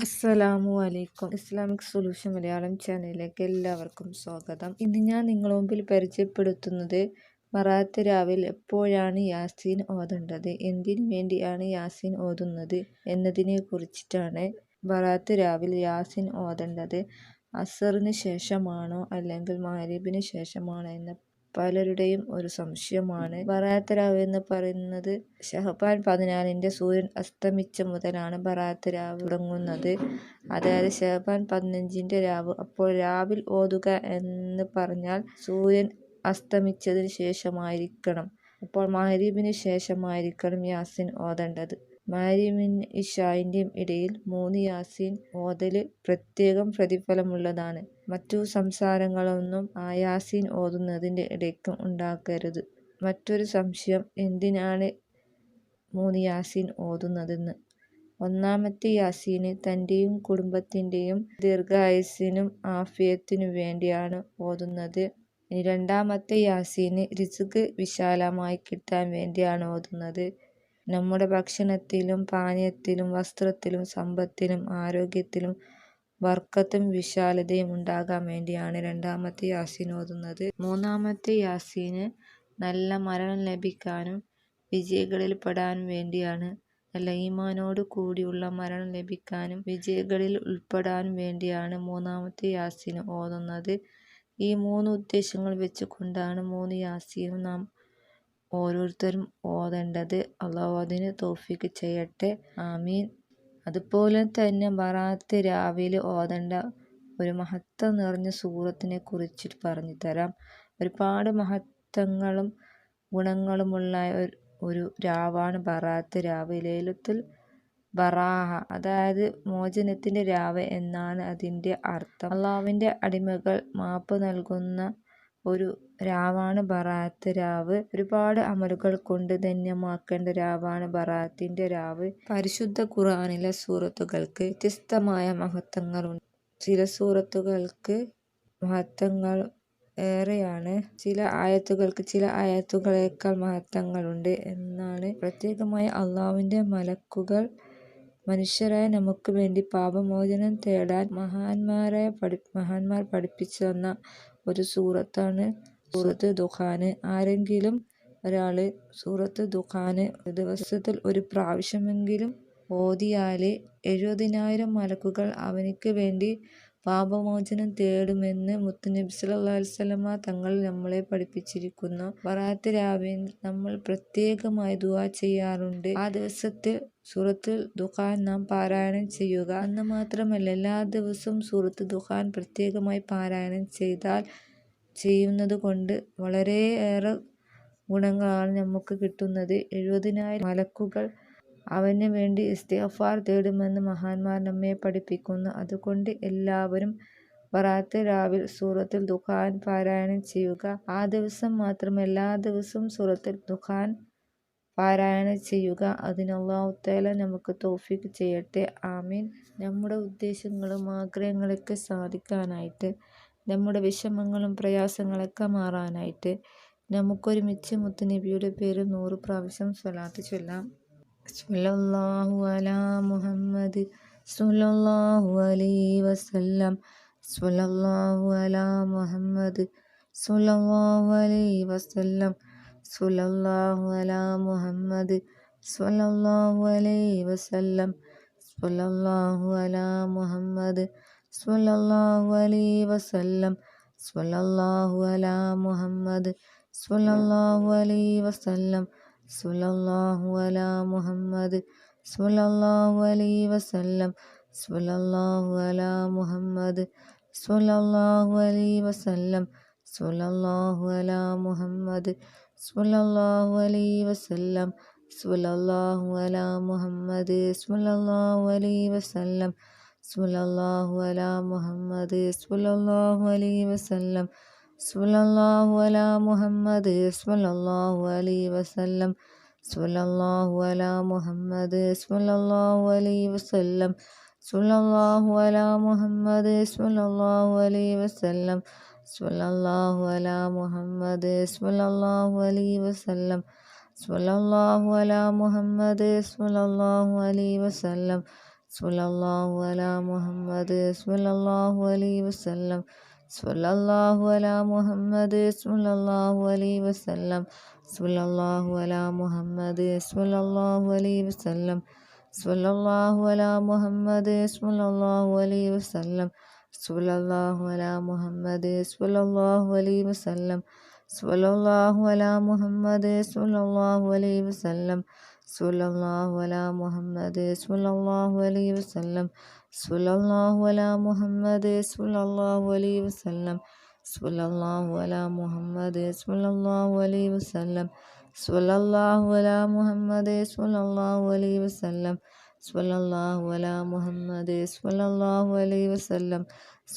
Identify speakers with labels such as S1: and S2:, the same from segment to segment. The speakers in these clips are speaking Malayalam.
S1: അസ്സലാമു അലൈക്കും. ഇസ്ലാമിക് സൊല്യൂഷൻ മലയാളം ചാനലിലേക്ക് എല്ലാവർക്കും സ്വാഗതം. ഇന്ന് ഞാൻ നിങ്ങളുടെ മുമ്പിൽ പരിചയപ്പെടുത്തുന്നത് ബറാത്ത് രാവിൽ എപ്പോഴാണ് യാസീൻ ഓതേണ്ടത്, എന്തിനു വേണ്ടിയാണ് യാസീൻ ഓതുന്നത് എന്നതിനെ കുറിച്ചിട്ടാണ്. ബറാത്ത് രാവിൽ യാസീൻ ഓതേണ്ടത് അസറിന് ശേഷമാണോ അല്ലെങ്കിൽ മഗ്‌രിബിന് ശേഷമാണോ എന്ന പലരുടെയും ഒരു സംശയമാണ്. ബറാത്ത് രാവ് എന്ന് പറയുന്നത് ശഅബാൻ 14 സൂര്യൻ അസ്തമിച്ച മുതലാണ് ബറാത്ത് രാവ് തുടങ്ങുന്നത്. അതായത് ശഅബാൻ 15 രാവ്. അപ്പോൾ രാവിൽ ഓതുക എന്ന് പറഞ്ഞാൽ സൂര്യൻ അസ്തമിച്ചതിന് ശേഷമായിരിക്കണം. അപ്പോൾ മഗ്‌രിബിന് ശേഷമായിരിക്കണം യാസീൻ ഓതേണ്ടത്. മഗ്‌രിബിനും ഇശാഇന്റെയും ഇടയിൽ 3 യാസീൻ ഓതല് പ്രത്യേകം പ്രതിഫലമുള്ളതാണ്. മറ്റു സംസാരങ്ങളൊന്നും ആ യാസീൻ ഓതുന്നതിന്റെ ഇടയ്ക്ക് ഉണ്ടാക്കരുത്. മറ്റൊരു സംശയം, എന്തിനാണ് 3 യാസീൻ ഓതുന്നതെന്ന്. ഒന്നാമത്തെ യാസീന് തന്റെയും കുടുംബത്തിന്റെയും ദീർഘായുസ്സിനും ആഫിയത്തിനും വേണ്ടിയാണ് ഓതുന്നത്. ഇനി രണ്ടാമത്തെ യാസീന് റിസ്ക് വിശാലമായി കിട്ടാൻ വേണ്ടിയാണ് ഓതുന്നത്. നമ്മുടെ ഭക്ഷണത്തിലും പാനീയത്തിലും വസ്ത്രത്തിലും സമ്പത്തിലും ആരോഗ്യത്തിലും ബർക്കത്തും വിശാലതയും ഉണ്ടാകാൻ വേണ്ടിയാണ് രണ്ടാമത്തെ യാസീൻ ഓതുന്നത്. മൂന്നാമത്തെ യാസീന് നല്ല മരണം ലഭിക്കാനും വിജയികളിൽ പെടാനും വേണ്ടിയാണ്. നല്ല ഈമാനോട് കൂടിയുള്ള മരണം ലഭിക്കാനും വിജയികളിൽ ഉൾപ്പെടാനും വേണ്ടിയാണ് മൂന്നാമത്തെ യാസീൻ ഓതുന്നത്. ഈ 3 ഉദ്ദേശങ്ങൾ വെച്ചുകൊണ്ടാണ് 3 യാസീനും നാം ഓരോരുത്തരും ഓതേണ്ടത്. അല്ലാഹു അതിന് തൗഫീഖ് ചെയ്യട്ടെ. ആമീൻ. അതുപോലെ തന്നെ ബറാത്ത് രാവിലെ ഓതേണ്ട ഒരു മഹത്വം നിറഞ്ഞ സൂറത്തിനെ കുറിച്ചിട്ട് പറഞ്ഞു തരാം. ഒരുപാട് മഹത്വങ്ങളും ഗുണങ്ങളുമുള്ള ഒരു രാവാണ് ബറാത്ത് രാവ്. ലൈലത്തുൽ ബറാഅ, അതായത് മോചനത്തിന്റെ രാവ് എന്നാണ് അതിന്റെ അർത്ഥം. അള്ളാഹുവിന്റെ അടിമകൾ മാപ്പ് നൽകുന്ന ഒരു രാവാണ് ബറാത്ത് രാവ്. ഒരുപാട് അമലുകൾ കൊണ്ട് ധന്യമാക്കേണ്ട രാവാണ് ബറാത്തിന്റെ രാവ്. പരിശുദ്ധ ഖുർആനിലെ സൂറത്തുകൾക്ക് വ്യത്യസ്തമായ മഹത്വങ്ങളുണ്ട്. ചില സൂറത്തുകൾക്ക് മഹത്വങ്ങൾ ഏറെയാണ്. ചില ആയത്തുകളേക്കാൾ മഹത്വങ്ങളുണ്ട് എന്നാണ്. പ്രത്യേകമായി അള്ളാഹുവിന്റെ മലക്കുകൾ മനുഷ്യരായ നമുക്ക് വേണ്ടി പാപമോചനം തേടാൻ മഹാന്മാർ പഠിപ്പിച്ചു തന്ന ഒരു സൂറത്താണ് സൂറത്ത് ദുഖാന്. ആരെങ്കിലും ഒരാള് സൂറത്ത് ദുഖാന് ദിവസത്തിൽ ഒരു പ്രാവശ്യമെങ്കിലും ഓതിയാല് 70,000 മലക്കുകൾ അവനിക്ക് വേണ്ടി പാപമോചനം തേടുമെന്ന് മുത്തുനബി സ്വല്ലല്ലാഹു അലൈഹി വസല്ലമ തങ്ങൾ നമ്മളെ പഠിപ്പിച്ചിരിക്കുന്നു. ബറാത്ത് രാവിൽ നമ്മൾ പ്രത്യേകമായി ദുആ ചെയ്യാറുണ്ട്. ആ ദിവസത്തിൽ സൂറത്തുൽ ദുഖാൻ നാം പാരായണം ചെയ്യുക. അന്ന് മാത്രമല്ല, എല്ലാ ദിവസവും സൂറത്ത് ദുഖാൻ പ്രത്യേകമായി പാരായണം ചെയ്യുന്നത് കൊണ്ട് വളരെയേറെ ഗുണങ്ങളാണ് നമുക്ക് കിട്ടുന്നത്. 70,000 മലക്കുകൾ അവന് വേണ്ടി ഇസ്തിഗ്ഫാർ തേടുമെന്ന് മഹാന്മാർ നമ്മെ പഠിപ്പിക്കുന്നു. അതുകൊണ്ട് എല്ലാവരും ബറാത്ത് രാവിൽ സൂറത്തുൽ ദുഖാൻ പാരായണം ചെയ്യുക. ആ ദിവസം മാത്രമല്ല, എല്ലാ ദിവസവും സൂറത്തുൽ ദുഖാൻ പാരായണം ചെയ്യുക. അതിന് അല്ലാഹു തആല നമുക്ക് തൗഫീഖ് ചെയ്യട്ടെ. ആമീൻ. നമ്മുടെ ഉദ്ദേശങ്ങളും ആഗ്രഹങ്ങളൊക്കെ സാധിക്കാനായിട്ട്, നമ്മുടെ വിഷമങ്ങളും പ്രയാസങ്ങളൊക്കെ മാറാനായിട്ട് നമുക്കൊരുമിച്ച് മുത്തുനബിയുടെ പേരിൽ 100 പ്രാവശ്യം സ്വലാത്ത് ചൊല്ലാം. സ്വല്ലല്ലാഹു അലാ മുഹമ്മദ് സ്വല്ലല്ലാഹു അലൈഹി വസല്ലം. സ്വല്ലല്ലാഹു അലാ മുഹമ്മദ് സ്വല്ലല്ലാഹു അലൈഹി വസല്ലം. സ്വല്ലല്ലാഹു അലാ മുഹമ്മദ് സ്വല്ലല്ലാഹു അലൈഹി വസല്ലം. സ്വല്ലല്ലാഹു അലാ മുഹമ്മദ് സ്വല്ലല്ലാഹു അലൈഹി വസല്ലം. സ്വല്ലല്ലാഹു അലാ മുഹമ്മദ് സ്വല്ലല്ലാഹു അലൈഹി വസല്ലം. സ്വല്ലല്ലാഹു അലാ മുഹമ്മദ് സ്വല്ലല്ലാഹു അലൈഹി വസല്ലം. സ്വല്ലല്ലാഹു അലാ മുഹമ്മദ് സ്വല്ലല്ലാഹു അലൈഹി വസല്ലം. സ്വല്ലല്ലാഹു അലാ മുഹമ്മദ് സ്വല്ലല്ലാഹു അലൈഹി വസല്ലം. സ്വല്ലല്ലാഹു അലാ മുഹമ്മദ് സ്വല്ലല്ലാഹു അലൈഹി വസല്ലം. സ്വല്ലല്ലാഹു അലാ മുഹമ്മദ് സ്വല്ലല്ലാഹു അലൈഹി വസല്ലം. സ്വല്ലല്ലാഹു അലാ മുഹമ്മദ് സ്വല്ലല്ലാഹു അലൈഹി വസല്ലം. സ്വല്ലല്ലാഹു അലാ മുഹമ്മദ് സ്വല്ലല്ലാഹു അലൈഹി വസല്ലം. സ്വല്ലല്ലാഹു അലാ മുഹമ്മദ് സ്വല്ലല്ലാഹു അലൈഹി വസല്ലം. സ്വല്ലല്ലാഹു അലാ മുഹമ്മദ് സ്വല്ലല്ലാഹു അലൈഹി വസല്ലം. സ്വല്ലല്ലാഹു അലാ മുഹമ്മദ് സ്വല്ലല്ലാഹു അലൈഹി വസല്ലം. സ്വല്ലല്ലാഹു അലാ മുഹമ്മദ് സ്വല്ലല്ലാഹു അലൈഹി വസല്ലം സ്വല്ലല്ലാഹു അലാ മുഹമ്മദ് സ്വല്ലല്ലാഹു അലൈഹി വസല്ലം സ്വല്ലല്ലാഹു അലാ മുഹമ്മദ് സ്വല്ലല്ലാഹു അലൈഹി വസല്ലം സ്വല്ലല്ലാഹു അലാ മുഹമ്മദ് സ്വല്ലല്ലാഹു അലൈഹി വസല്ലം സ്വല്ലല്ലാഹു അലാ മുഹമ്മദ് സ്വല്ലല്ലാഹു അലൈഹി വസല്ലം സ്വല്ലല്ലാഹു അലാ മുഹമ്മദ് സ്വല്ലല്ലാഹു അലൈഹി വസല്ലം സ്വല്ലല്ലാഹു അലാ മുഹമ്മദ് സ്വല്ലല്ലാഹു അലൈഹി വസല്ലം സ്വല്ലല്ലാഹു അലാ മുഹമ്മദ് സ്വല്ലല്ലാഹു അലൈഹി വസല്ലം സ്വല്ലല്ലാഹു അലാ മുഹമ്മദ് സ്വല്ലല്ലാഹു അലൈഹി വസല്ലം സ്വല്ലല്ലാഹു അലാ മുഹമ്മദ് സ്വല്ലല്ലാഹു അലൈഹി വസല്ലം സ്വല്ലല്ലാഹു അലാ മുഹമ്മദ് സ്വല്ലല്ലാഹു അലൈഹി വസല്ലം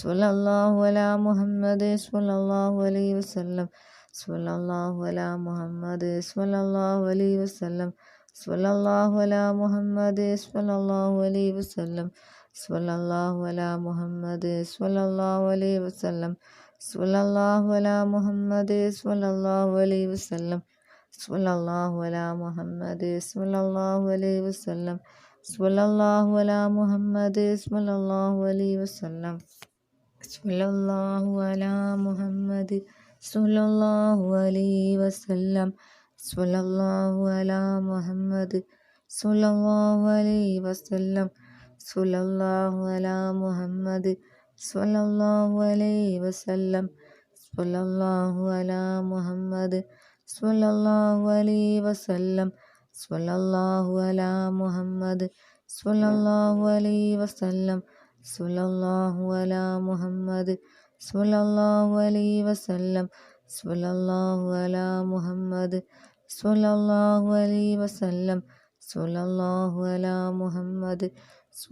S1: സ്വല്ലല്ലാഹു അലാ മുഹമ്മദ് സ്വല്ലല്ലാഹു അലൈഹി വസല്ലം സ്വല്ലല്ലാഹു അലാ മുഹമ്മദ് സ്വല്ലല്ലാഹു അലൈഹി വസല്ലം സ്വല്ലല്ലാഹു അലാ മുഹമ്മദ് സ്വല്ലല്ലാഹു അലൈഹി വസല്ലം സ്വല്ലല്ലാഹു അലാ മുഹമ്മദ് സ്വല്ലല്ലാഹു അലൈഹി വസല്ലം സ്വല്ലല്ലാഹു അലാ മുഹമ്മദ് സ്വല്ലല്ലാഹു അലൈഹി വസല്ലം സ്വല്ലല്ലാഹു അലാ മുഹമ്മദ് സ്വല്ലല്ലാഹു അലൈഹി വസല്ലം സ്വല്ലല്ലാഹു അലാ മുഹമ്മദ് സ്വല്ലല്ലാഹു അലൈഹി വസല്ലം സ്വല്ലല്ലാഹു അലാ മുഹമ്മദ് സ്വല്ലല്ലാഹു അലൈഹി വസല്ലം സ്വല്ലല്ലാഹു അലാ മുഹമ്മദ് സ്വല്ലല്ലാഹു അലൈഹി വസല്ലം സ്വല്ലല്ലാഹു അലാ മുഹമ്മദ് സ്വല്ലല്ലാഹു അലൈഹി വസല്ലം സ്വല്ലല്ലാഹു അലാ മുഹമ്മദ് സ്വല്ലല്ലാഹു അലൈഹി വസല്ലം സ്വല്ലല്ലാഹു അലാ മുഹമ്മദ് സ്വല്ലല്ലാഹു അലൈഹി വസല്ലം സ്വല്ലല്ലാഹു അലാ മുഹമ്മദ് സ്വല്ലല്ലാഹു അലൈഹി വസല്ലം സ്വല്ലല്ലാഹു അലാ മുഹമ്മദ് സ്വല്ലല്ലാഹു അലൈഹി വസല്ലം സ്വല്ലല്ലാഹു അലാ മുഹമ്മദ് സ്വല്ലല്ലാഹു അലൈഹി വസല്ലം സ്വല്ലല്ലാഹു അലാ മുഹമ്മദ് സ്വല്ലല്ലാഹു അലൈഹി വസല്ലം സ്വല്ലല്ലാഹു അലാ മുഹമ്മദ് സ്വല്ലല്ലാഹു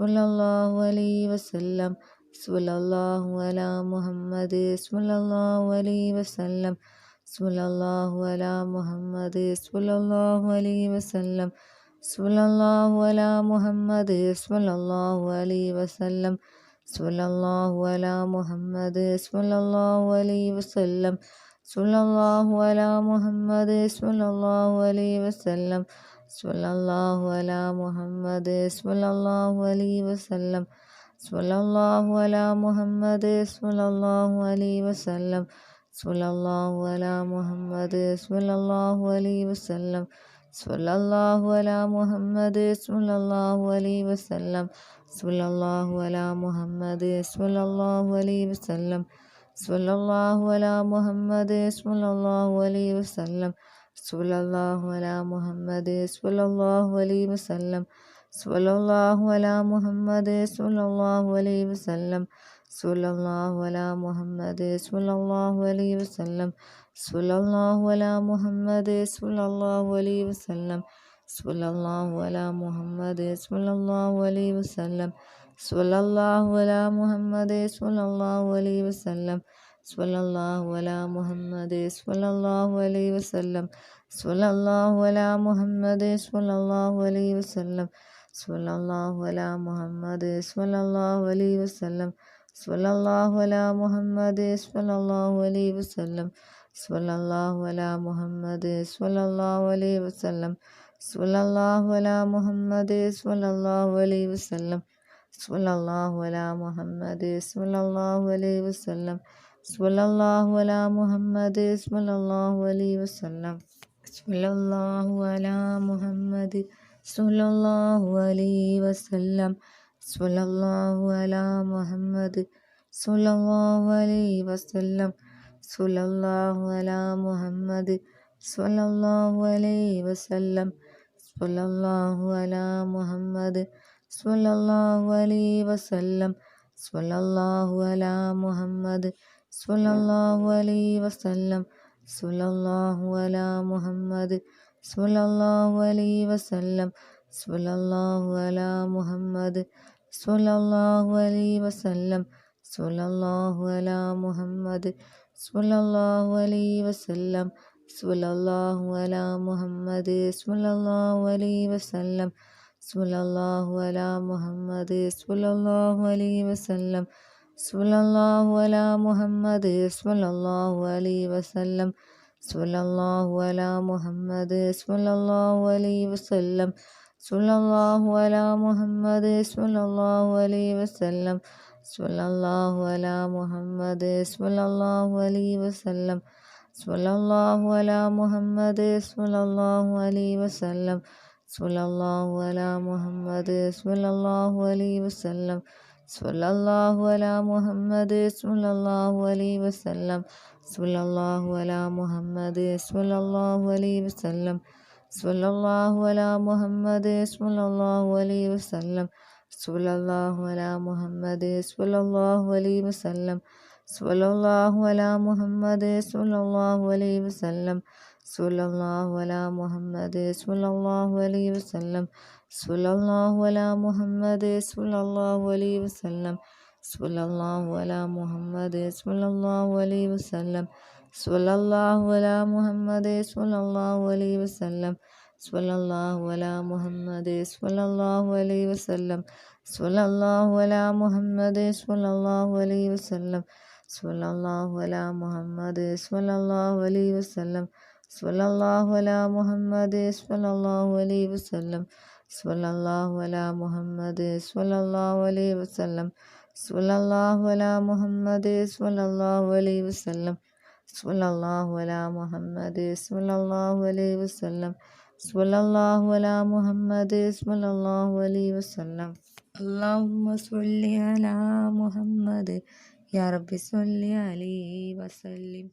S1: അലൈഹി വസല്ലം സ്വല്ലല്ലാഹു അലാ മുഹമ്മദ് സ്വല്ലല്ലാഹു അലൈഹി വസല്ലം സ്വല്ലല്ലാഹു അലാ മുഹമ്മദ് സ്വല്ലല്ലാഹു അലൈഹി വസല്ലം സ്വല്ലല്ലാഹു അലാ മുഹമ്മദ് സ്വല്ലല്ലാഹു അലൈഹി വസല്ലം സ്വല്ലല്ലാഹു അലാ മുഹമ്മദ് സ്വല്ലല്ലാഹു അലൈഹി വസല്ലം സ്വല്ലല്ലാഹു അലാ മുഹമ്മദ് സ്വല്ലല്ലാഹു അലൈഹി വസല്ലം സ്വല്ലല്ലാഹു അലാ മുഹമ്മദ് സ്വല്ലല്ലാഹു അലൈഹി വസല്ലം സ്വല്ലല്ലാഹു അലാ മുഹമ്മദ് സ്വല്ലല്ലാഹു അലൈഹി വസല്ലം സ്വല്ലല്ലാഹു അലാ മുഹമ്മദ് സ്വല്ലല്ലാഹു അലൈഹി വസല്ലം സ്വല്ലല്ലാഹു അലാ മുഹമ്മദ് സ്വല്ലല്ലാഹു അലൈഹി വസല്ലം സ്വല്ലല്ലാഹു അലാ മുഹമ്മദ് സ്വല്ലല്ലാഹു അലൈഹി വസല്ലം സ്വല്ലല്ലാഹു അലാ മുഹമ്മദ് സ്വല്ലല്ലാഹു അലൈഹി വസല്ലം സ്വല്ലല്ലാഹു അലാ മുഹമ്മദ് സ്വല്ലല്ലാഹു അലൈഹി വസല്ലം സ്വല്ലല്ലാഹു അലാ മുഹമ്മദ് സ്വല്ലല്ലാഹു അലൈഹി വസല്ലം സ്വല്ലല്ലാഹു അലാ മുഹമ്മദ് സ്വല്ലല്ലാഹു അലൈഹി വസല്ലം സ്വല്ലല്ലാഹു അലാ മുഹമ്മദ് സ്വല്ലല്ലാഹു അലൈഹി വസല്ലം സ്വല്ലല്ലാഹു അലാ മുഹമ്മദ് സ്വല്ലല്ലാഹു അലൈഹി വസല്ലം സ്വല്ലല്ലാഹു അലാ മുഹമ്മദ് സ്വല്ലല്ലാഹു അലൈഹി വസല്ലം സ്വല്ലല്ലാഹു അലാ മുഹമ്മദ് സ്വല്ലല്ലാഹു അലൈഹി വസല്ലം സ്വല്ലല്ലാഹു അലാ മുഹമ്മദ് സ്വല്ലല്ലാഹു അലൈഹി വസല്ലം സ്വല്ലല്ലാഹു അലാ മുഹമ്മദ് സ്വല്ലല്ലാഹു അലൈഹി വസല്ലം സ്വല്ലല്ലാഹു അലാ മുഹമ്മദ് സ്വല്ലല്ലാഹു അലൈഹി വസല്ലം സ്വല്ലല്ലാഹു അലാ മുഹമ്മദ് സ്വല്ലല്ലാഹു അലൈഹി വസല്ലം സ്വല്ലല്ലാഹു അലാ മുഹമ്മദ് സ്വല്ലല്ലാഹു അലൈഹി വസല്ലം സ്വല്ലല്ലാഹു അലാ മുഹമ്മദ് സ്വല്ലല്ലാഹു അലൈഹി വസല്ലം സ്വല്ലല്ലാഹു അലാ മുഹമ്മദ് സ്വല്ലല്ലാഹു അലൈഹി വസല്ലം സ്വല്ലല്ലാഹു അലാ മുഹമ്മദ് സ്വല്ലല്ലാഹു അലൈഹി വസല്ലം സ്വല്ലല്ലാഹു അലാ മുഹമ്മദ് സ്വല്ലല്ലാഹു അലൈഹി വസല്ലം സ്വല്ലല്ലാഹു അലാ മുഹമ്മദ് സ്വല്ലല്ലാഹു അലൈഹി വസല്ലം സ്വല്ലല്ലാഹു അലാ മുഹമ്മദ് സ്വല്ലല്ലാഹു അലൈഹി വസല്ലം സ്വല്ലല്ലാഹു അലാ മുഹമ്മദ് സ്വല്ലല്ലാഹു അലൈഹി വസല്ലം സ്വല്ലല്ലാഹു അലാ മുഹമ്മദ് സ്വല്ലല്ലാഹു അലൈഹി വസല്ലം സ്വല്ലല്ലാഹു അലാ മുഹമ്മദ് സ്വല്ലല്ലാഹു അലൈഹി വസല്ലം സ്വല്ലല്ലാഹു അലാ മുഹമ്മദ് സ്വല്ലല്ലാഹു അലൈഹി വസല്ലം സ്വല്ലല്ലാഹു അലാ മുഹമ്മദ് സ്വല്ലല്ലാഹു അലൈഹി വസല്ലം സ്വല്ലല്ലാഹു അലാ മുഹമ്മദ് സ്വല്ലല്ലാഹു അലൈഹി വസല്ലം സ്വല്ലല്ലാഹു അലാ മുഹമ്മദ് സ്വല്ലല്ലാഹു അലൈഹി വസല്ലം സ്വല്ലല്ലാഹു അലാ മുഹമ്മദ് സ്വല്ലല്ലാഹു അലൈഹി വസല്ലം സ്വല്ലല്ലാഹു അലാ മുഹമ്മദ് സ്വല്ലല്ലാഹു അലൈഹി വസല്ലം സ്വല്ലല്ലാഹു അലാ മുഹമ്മദ് സ്വല്ലല്ലാഹു അലൈഹി വസല്ലം സ്വല്ലല്ലാഹു അലാ മുഹമ്മദ് സ്വല്ലല്ലാഹു അലൈഹി വസല്ലം സ്വല്ലല്ലാഹു അലാ മുഹമ്മദ് സ്വല്ലല്ലാഹു അലൈഹി വസല്ലം സ്വല്ലല്ലാഹു അലാ മുഹമ്മദ് സ്വല്ലല്ലാഹു അലൈഹി വസല്ലം സ്വല്ലല്ലാഹു അലാ മുഹമ്മദ് സ്വല്ലല്ലാഹു അലൈഹി വസല്ലം സ്വല്ലല്ലാഹു അലാ മുഹമ്മദ് സ്വല്ലല്ലാഹു അലൈഹി വസല്ലം സ്വല്ലല്ലാഹു അലാ മുഹമ്മദ് സ്വല്ലല്ലാഹു അലൈഹി വസല്ലം സ്വല്ലല്ലാഹു അലാ മുഹമ്മദ് സ്വല്ലല്ലാഹു അലൈഹി വസല്ലം സ്വല്ലല്ലാഹു അലാ മുഹമ്മദ് സ്വല്ലല്ലാഹു അലൈഹി വസല്ലം സ്വല്ലല്ലാഹു അലാ മുഹമ്മദ് സ്വല്ലല്ലാഹു അലൈഹി വസല്ലം സ്വല്ലല്ലാഹു അലാ മുഹമ്മദ് സ്വല്ലല്ലാഹു അലൈഹി വസല്ലം സ്വല്ലല്ലാഹു അലാ മുഹമ്മദ് സ്വല്ലല്ലാഹു അലൈഹി വസല്ലം സ്വല്ലല്ലാഹു അലാ മുഹമ്മദ് സ്വല്ലല്ലാഹു അലൈഹി വസല്ലം സ്വല്ലല്ലാഹു അലാ മുഹമ്മദ് സ്വല്ലല്ലാഹു അലൈഹി വസല്ലം സ്വല്ലല്ലാഹു അലാ മുഹമ്മദ് സ്വല്ലല്ലാഹു അലൈഹി വസല്ലം സ്വല്ലല്ലാഹു അലാ മുഹമ്മദ് സ്വല്ലല്ലാഹു അലൈഹി വസല്ലം സ്വല്ലല്ലാഹു അലാ മുഹമ്മദ് സ്വല്ലല്ലാഹു അലൈഹി വസല്ലം സ്വല്ലല്ലാഹു അലാ മുഹമ്മദ് സ്വല്ലല്ലാഹു അലൈഹി വസല്ലം അല്ലാഹുമ്മ സ്വല്ലി അലാ മുഹമ്മദ് യാ റബ്ബി സ്വല്ലി അലൈഹി വസല്ലം.